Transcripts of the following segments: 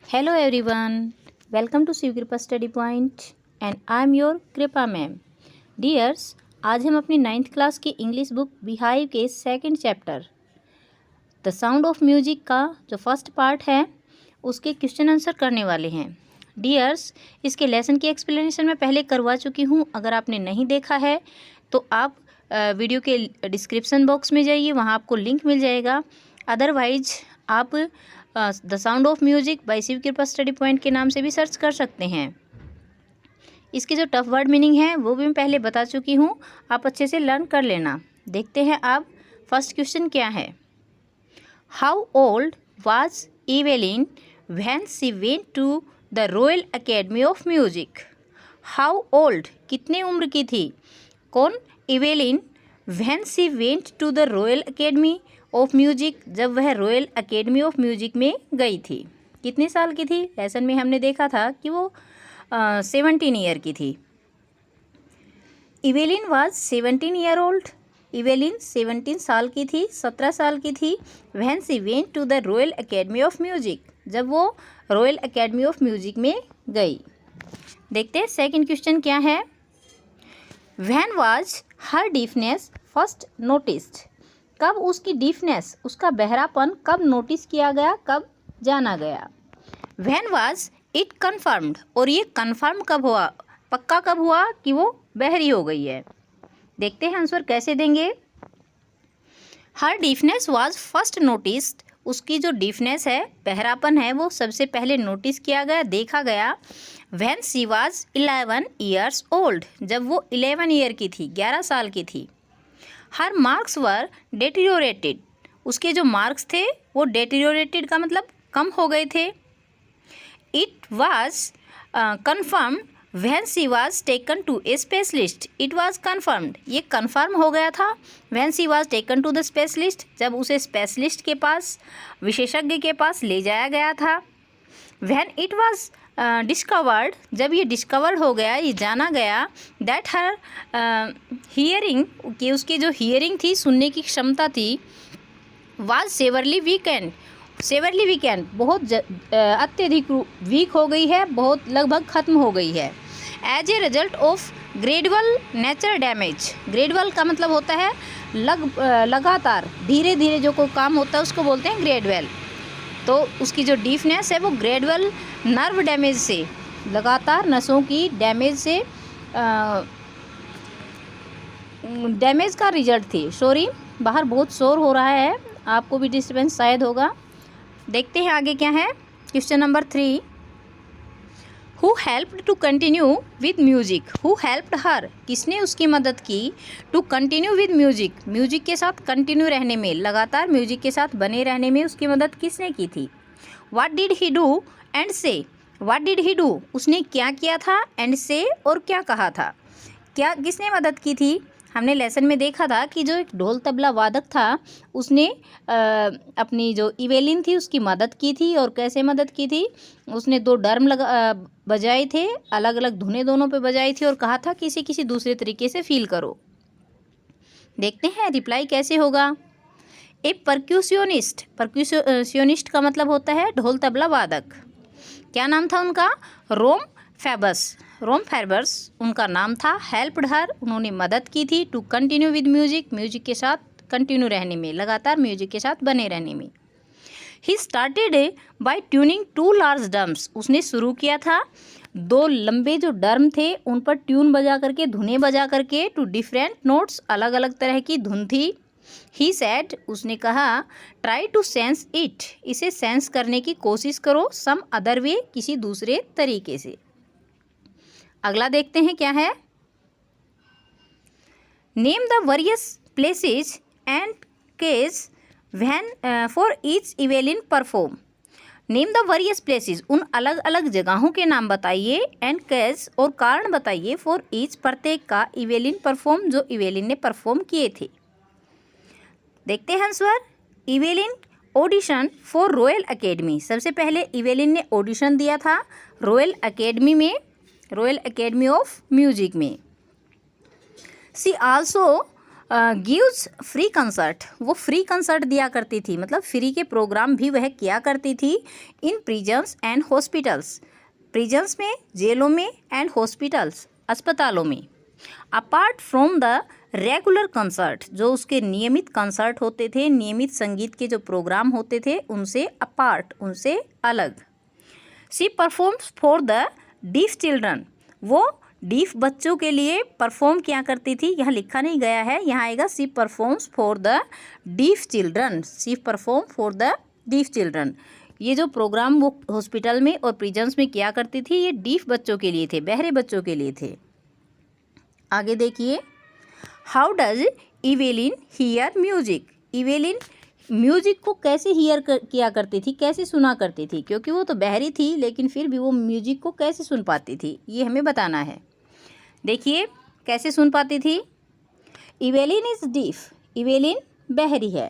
Hello everyone, welcome to Shiv Kripa study point and I am your कृपा ma'am. Dears, आज हम अपनी 9th क्लास की इंग्लिश बुक बिहाइव के second chapter the sound of music का जो फर्स्ट पार्ट है उसके क्वेश्चन आंसर करने वाले हैं। डियर्स, इसके लेसन की एक्सप्लेनेशन मैं पहले करवा चुकी हूँ। अगर आपने नहीं देखा है तो आप वीडियो के डिस्क्रिप्शन बॉक्स में जाइए, वहाँ आपको लिंक मिल जाएगा। अदरवाइज आप the sound of music by Shiv Kripa study point के नाम से भी सर्च कर सकते हैं। इसके जो टफ वर्ड मीनिंग है वो भी मैं पहले बता चुकी हूँ, आप अच्छे से लर्न कर लेना। देखते हैं आप फर्स्ट क्वेश्चन क्या है। How old was Evelyn when she went to the royal academy of Music. How old कितने उम्र की थी कौन? Evelyn. When she went to the royal academy of music, जब वह रॉयल अकेडमी ऑफ म्यूजिक में गई थी। कितने साल की थी? लेसन में हमने देखा था कि वो 17 ईयर की थी। Evelyn was 17 year old. Evelyn 17 साल की थी, 17 साल की थी। When she went to the royal academy of music, जब वो रॉयल अकेडमी ऑफ म्यूजिक में गई। देखते हैं सेकंड क्वेश्चन क्या है। When was her deafness first noticed, कब उसकी डीफनेस, उसका बहरापन कब नोटिस किया गया, कब जाना गया। व्हेन वाज इट कन्फर्म्ड, और ये कन्फर्म कब हुआ, पक्का कब हुआ कि वो बहरी हो गई है। देखते हैं आंसर कैसे देंगे। हर डीफनेस वाज फर्स्ट नोटिस्ड, उसकी जो डीफनेस है, बहरापन है, वो सबसे पहले नोटिस किया गया, देखा गया। When she was 11 years old, जब वो 11 ईयर की थी, 11 साल की थी। हर मार्क्स वर डेटीरियोरेटेड, उसके जो मार्क्स थे वो डेटीरियोरेटेड का मतलब कम हो गए थे। It was confirmed when she was taken to a specialist, it was confirmed, ये कन्फर्म हो गया था। When she was taken to the specialist, जब उसे स्पेशलिस्ट के पास, विशेषज्ञ के पास ले जाया गया था। व्हेन इट वाज डिस्कवर्ड, जब ये डिस्कवर हो गया, ये जाना गया, दैट हर हियरिंग, कि उसकी जो हियरिंग थी, सुनने की क्षमता थी, was severally weekend, severally weekend बहुत अत्यधिक वीक हो गई है, बहुत लगभग ख़त्म हो गई है। As a result of gradual nature damage, gradual का मतलब होता है लगातार, धीरे धीरे जो कोई काम होता है उसको बोलते हैं ग्रेडुअल। तो उसकी जो डीफनेस है वो ग्रेडुअल नर्व डैमेज से, लगातार नसों की डैमेज से, डैमेज का रिजल्ट थी। सॉरी, बाहर बहुत शोर हो रहा है, आपको भी डिस्टर्बेंस शायद होगा। देखते हैं आगे क्या है। Question number 3। Who helped to continue with music, who helped her, किसने उसकी मदद की, to continue with music, music के साथ कंटिन्यू रहने में, लगातार म्यूजिक के साथ बने रहने में उसकी मदद किसने की थी। What did he do and से, व्हाट डिड ही डू, उसने क्या किया था, एंड से, और क्या कहा था। क्या किसने मदद की थी? हमने लेसन में देखा था कि जो एक ढोल तबला वादक था उसने अपनी जो इवेलिन थी उसकी मदद की थी। और कैसे मदद की थी? उसने 2 ड्रम बजाए थे, अलग अलग धुनें दोनों पे बजाई थी, और कहा था किसी किसी दूसरे तरीके से फील करो। देखते हैं रिप्लाई कैसे होगा। ए परक्यूशनिस्ट, परक्यूशनिस्ट का मतलब होता है ढोल तबला वादक। क्या नाम था उनका? रोम फेबस, रोम फेबर्स उनका नाम था। हेल्प्ड हर, उन्होंने मदद की थी। To continue with music, music के साथ कंटिन्यू रहने में, लगातार म्यूजिक के साथ बने रहने में। He started by tuning 2 large drums, उसने शुरू किया था 2 लंबे जो ड्रम थे उन पर ट्यून बजा करके, धुनें बजा करके, टू डिफरेंट नोट्स, अलग अलग तरह की धुन थी। ही सेड, उसने कहा, ट्राई टू सेंस इट, इसे सेंस करने की कोशिश करो, सम अदर वे, किसी दूसरे तरीके से। अगला देखते हैं क्या है। Name the various places and case when for each Evelyn perform, name the various places, उन अलग अलग जगहों के नाम बताइए, एंड केस, और कारण बताइए, फॉर ईच, प्रत्येक का, इवेलिन परफॉर्म, जो इवेलिन ने परफॉर्म किए थे। देखते हैं answer. Evelyn audition for Royal Academy, सबसे पहले इवेलिन ने ऑडिशन दिया था रॉयल अकेडमी में, रॉयल अकेडमी ऑफ म्यूजिक में। She also gives free concert, वो फ्री कंसर्ट दिया करती थी, मतलब फ्री के प्रोग्राम भी वह किया करती थी। इन प्रिजन्स एंड हॉस्पिटल्स, प्रिजन्स में, जेलों में, एंड हॉस्पिटल्स, अस्पतालों में। Apart from the regular concert, जो उसके नियमित कंसर्ट होते थे, नियमित संगीत के जो प्रोग्राम होते थे, उनसे अपार्ट, उनसे अलग। She performs for the deaf children, वो डीफ बच्चों के लिए परफॉर्म किया करती थी। यहाँ लिखा नहीं गया है, यहाँ आएगा she performs for the deaf children, she perform for the deaf children. ये जो प्रोग्राम वो हॉस्पिटल में और प्रिजन्स में किया करती थी, ये डीफ बच्चों के लिए थे, बहरे बच्चों के लिए थे। आगे देखिए, how does Evelyn hear music, Evelyn music को कैसे किया करती थी, कैसे सुना करती थी, क्योंकि वो तो बहरी थी लेकिन फिर भी वो म्यूजिक को कैसे सुन पाती थी, ये हमें बताना है। देखिए कैसे सुन पाती थी। इवेलिन इज डीफ, इवेलिन बहरी है।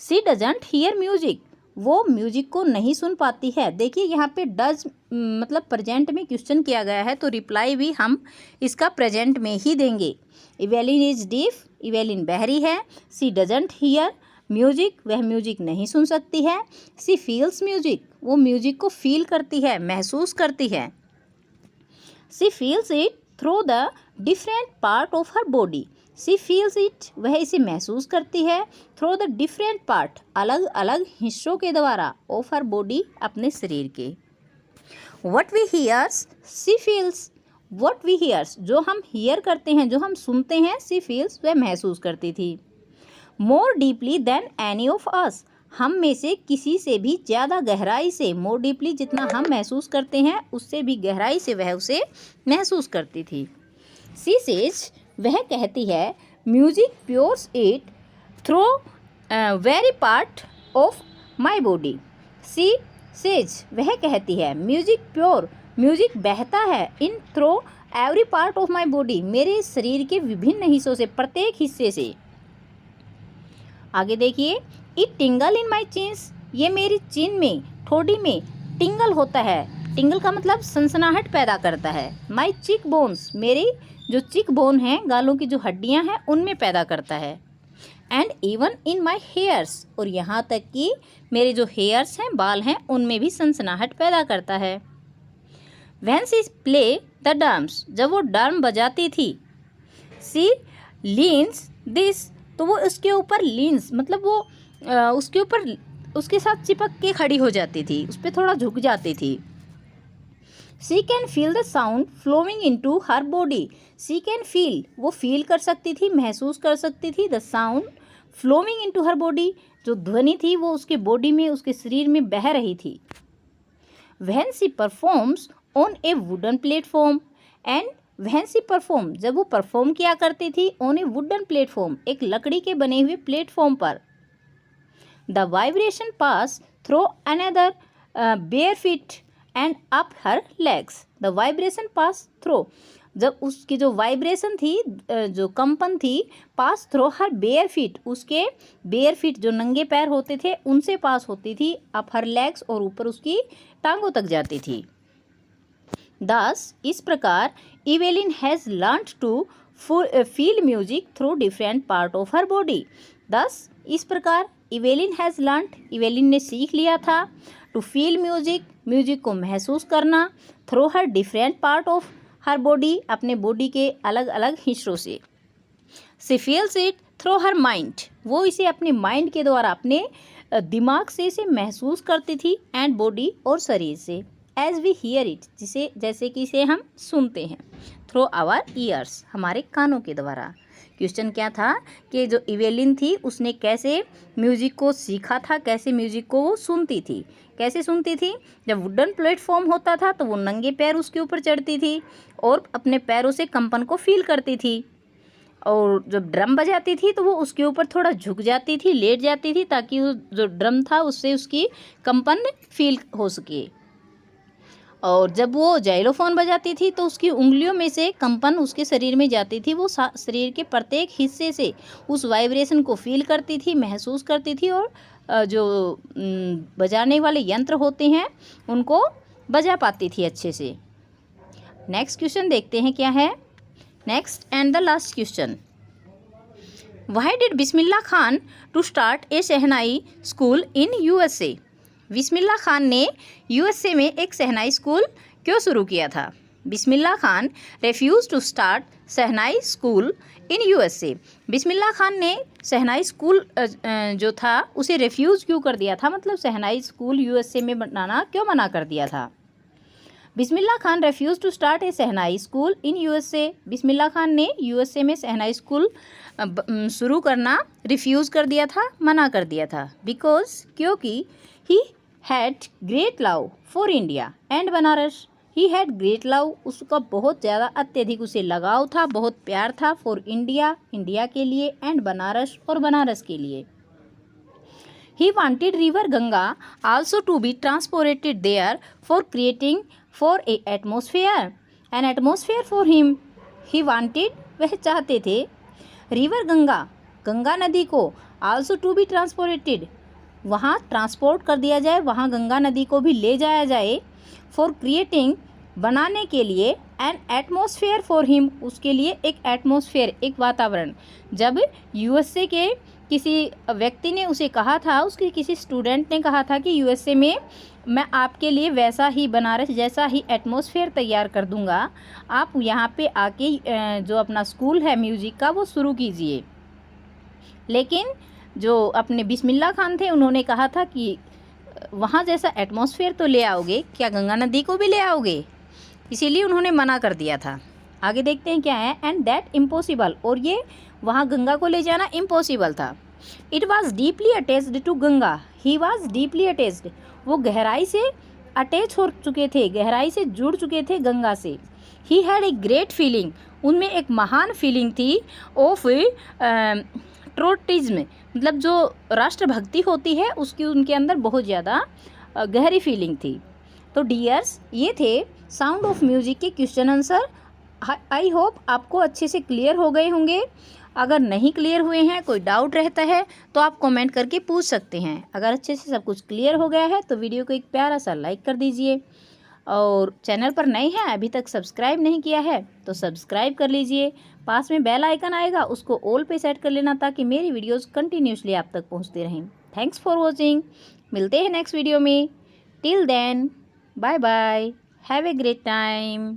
शी डजंट हियर म्यूजिक, वो म्यूजिक को नहीं सुन पाती है। देखिए यहाँ पे डज मतलब प्रेजेंट में क्वेश्चन किया गया है, तो रिप्लाई भी हम इसका प्रेजेंट में ही देंगे। इवेलिन इज डीफ, इवेलिन बहरी है। शी डजंट हियर म्यूजिक, वह म्यूजिक नहीं सुन सकती है। शी फील्स म्यूजिक, वो म्यूजिक को फील करती है, महसूस करती है। She feels it through the different part of her body, she feels it, वह इसे महसूस करती है। थ्रू द डिफरेंट पार्ट, अलग अलग हिस्सों के द्वारा, ऑफ हर बॉडी, अपने शरीर के। What we hears she feels, what we hears, जो हम हियर करते हैं, जो हम सुनते हैं, शी फील्स, वह महसूस करती थी। More deeply than any of us, हम में से किसी से भी ज़्यादा गहराई से, मोर डीपली, जितना हम महसूस करते हैं उससे भी गहराई से वह उसे महसूस करती थी। शी सेज, वह कहती है, music pours it through very part of my body. She says, वह कहती है, म्यूजिक प्योर, म्यूजिक बहता है, in through every part of my body, मेरे शरीर के विभिन्न हिस्सों से, प्रत्येक हिस्से से। आगे देखिए, इट टिंगल इन माई चिन्स, ये मेरी चिन में, ठोड़ी में टिंगल होता है। टिंगल का मतलब सनसनाहट पैदा करता है। माई चिक बोन्स, मेरी जो चिक बोन हैं, गालों की जो हड्डियां हैं, उनमें पैदा करता है। And even in my hairs, और यहाँ तक कि मेरे जो हेयर्स हैं, बाल हैं, उनमें भी सनसनाहट पैदा करता है। When she play the drums, जब वो ड्रम बजाती थी। शी लीन्स दिस, तो वो उसके ऊपर लीन्स मतलब वो उसके ऊपर, उसके साथ चिपक के खड़ी हो जाती थी, उस पर थोड़ा झुक जाती थी। She can feel the sound flowing into her body, she can feel, वो फील कर सकती थी, महसूस कर सकती थी, the sound flowing into her body, जो ध्वनि थी वो उसके बॉडी में, उसके शरीर में बह रही थी। When she performs on A wooden platform, and when she perform, जब वो परफॉर्म किया करती थी, ऑन ए वुडन प्लेटफॉर्म, एक लकड़ी के बने हुए प्लेटफॉर्म पर। The vibration pass through another bare feet and up her legs, the vibration pass through, जब उसकी जो वाइब्रेशन थी, जो कंपन थी, पास थ्रू हर बेयर फीट, उसके बेयर फीट जो नंगे पैर होते थे उनसे पास होती थी, अप हर लेग्स, और ऊपर उसकी टांगों तक जाती थी। दस, इस प्रकार Evelyn has learned to feel music through different part of her body. Thus, इस प्रकार इवेलिन हैज़ लर्न्ड, इवेलिन ने सीख लिया था, टू फील म्यूजिक, म्यूजिक को महसूस करना, through her different part of her body, अपने बॉडी के अलग अलग हिस्सों से। She feels it through her mind, वो इसे अपने माइंड के द्वारा, अपने दिमाग से इसे महसूस करती थी, एंड बॉडी, और शरीर से। एज वी हियर इट, जिसे, जैसे कि इसे हम सुनते हैं, थ्रू आवर ईयर्स, हमारे कानों के द्वारा। क्वेश्चन क्या था कि जो इवेलिन थी उसने कैसे म्यूजिक को सीखा था, कैसे म्यूजिक को वो सुनती थी। कैसे सुनती थी? जब वुडन प्लेटफॉर्म होता था तो वो नंगे पैर उसके ऊपर चढ़ती थी और अपने पैरों से कंपन को फील करती थी, और जब ड्रम बजाती थी तो वो उसके ऊपर थोड़ा झुक जाती थी, लेट जाती थी, ताकि वो जो ड्रम था उससे उसकी कंपन फील हो सके। और जब वो जाइलोफोन बजाती थी तो उसकी उंगलियों में से कंपन उसके शरीर में जाती थी, वो शरीर के प्रत्येक हिस्से से उस वाइब्रेशन को फील करती थी, महसूस करती थी, और जो बजाने वाले यंत्र होते हैं उनको बजा पाती थी अच्छे से। नेक्स्ट क्वेश्चन देखते हैं क्या है। Next and the last question, why did Bismillah Khan to start a shehnai school in USA? Bismillah Khan ने USA में एक शहनाई स्कूल क्यों शुरू किया था? Bismillah Khan refuse to start shehnai school in USA. Bismillah Khan ने शहनाई स्कूल जो था उसे रेफ्यूज़ क्यों कर दिया था, मतलब शहनाई स्कूल USA में बनाना क्यों मना कर दिया था? Bismillah Khan refuse to start a shehnai school in USA. Bismillah Khan ने USA में शहनाई स्कूल शुरू करना रिफ्यूज़ कर दिया था, मना कर दिया था. बिकॉज क्योंकि he had great love for India and Banaras. He had great love, उसका बहुत ज़्यादा अत्यधिक उसे लगाव था, बहुत प्यार था. फॉर इंडिया, इंडिया के लिए. एंड बनारस, और बनारस के लिए. He wanted river Ganga also to be transported there for creating for a atmosphere, an atmosphere for him. He wanted, वह चाहते थे, river गंगा, गंगा नदी को, also to be transported, वहाँ ट्रांसपोर्ट कर दिया जाए, वहाँ गंगा नदी को भी ले जाया जाए. for creating, बनाने के लिए. एन एटमोसफेयर फॉर हिम, उसके लिए एक एटमोसफेयर, एक वातावरण. जब USA के किसी व्यक्ति ने उसे कहा था, उसके किसी स्टूडेंट ने कहा था कि USA में मैं आपके लिए वैसा ही, बनारस जैसा ही एटमॉस्फेयर तैयार कर दूंगा, आप यहाँ पे आके जो अपना स्कूल है म्यूज़िक का वो शुरू कीजिए. लेकिन जो अपने बिस्मिल्लाह खान थे उन्होंने कहा था कि वहाँ जैसा एटमॉस्फेयर तो ले आओगे, क्या गंगा नदी को भी ले आओगे? इसीलिए उन्होंने मना कर दिया था. आगे देखते हैं क्या है. एंड दैट इम्पॉसिबल, और ये वहाँ गंगा को ले जाना इम्पॉसिबल था. It was deeply attached to Ganga. He was deeply attached, वो गहराई से अटैच हो चुके थे, गहराई से जुड़ चुके थे गंगा से. He had a great feeling, उनमें एक महान फीलिंग थी. ऑफ ट्रोटिज्म, मतलब जो राष्ट्रभक्ति होती है उसकी उनके अंदर बहुत ज़्यादा गहरी फीलिंग थी. तो डियर्स, ये थे साउंड ऑफ म्यूज़िक के क्वेश्चन आंसर. आई होप आपको अच्छे से क्लियर हो गए होंगे. अगर नहीं क्लियर हुए हैं, कोई डाउट रहता है तो आप कमेंट करके पूछ सकते हैं. अगर अच्छे से सब कुछ क्लियर हो गया है तो वीडियो को एक प्यारा सा लाइक कर दीजिए. और चैनल पर नए हैं, अभी तक सब्सक्राइब नहीं किया है तो सब्सक्राइब कर लीजिए. पास में बेल आइकन आएगा, उसको ऑल पे सेट कर लेना ताकि मेरी वीडियोज़ कंटिन्यूसली आप तक पहुँचते रहें. Thanks for watching. मिलते हैं नेक्स्ट वीडियो में. Till then, bye bye. Have a great time.